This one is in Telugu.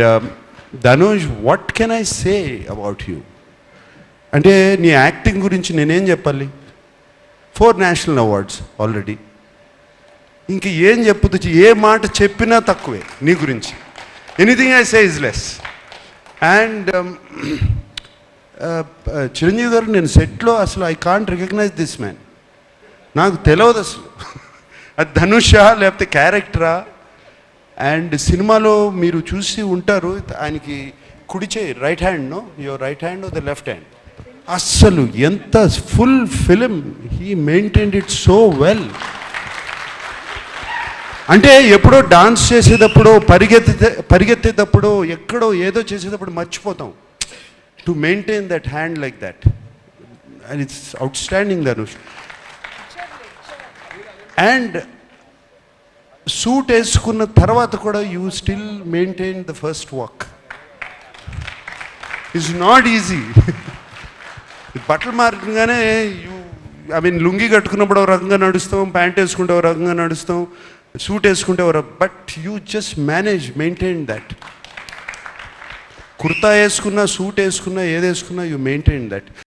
And Dhanush, what can I say about you? అంటే నీ యాక్టింగ్ గురించి నేనేం చెప్పాలి? 4 నేషనల్ అవార్డ్స్ ఆల్రెడీ. ఇంక ఏం చెప్పదు, ఏ మాట చెప్పినా తక్కువే నీ గురించి. Anything I say is less. And Chiranjeevi garu, నేను సెట్లో అసలు I can't recognise this man. నాకు తెలియదు అసలు అది ధనుషా లేకపోతే క్యారెక్టరా. అండ్ సినిమాలో మీరు చూసి ఉంటారు, ఆయనకి కుడి చేయి, right hand, know your right hand the left hand, అస్సలు ఎంత full film he maintained it so well. అంటే ఎప్పుడో డాన్స్ చేసేటప్పుడు, పరిగెత్తేటప్పుడు, ఎక్కడో ఏదో చేసేటప్పుడు మర్చిపోతాం. To maintain that hand like that, and it's outstanding Dhanush. And suit వేసుకున్న తర్వాత కూడా you still maintain the first walk. It's not easy. బట్టలు మారగానే లుంగి కట్టుకున్నప్పుడు ఒక రకంగా నడుస్తాం, ప్యాంట్ వేసుకుంటే ఒక రకంగా నడుస్తాం, సూట్ వేసుకుంటే but you just manage, maintain that. Kurta వేసుకున్నా, సూట్ వేసుకున్నా, ఏది వేసుకున్నా యూ మెయింటైన్ దట్.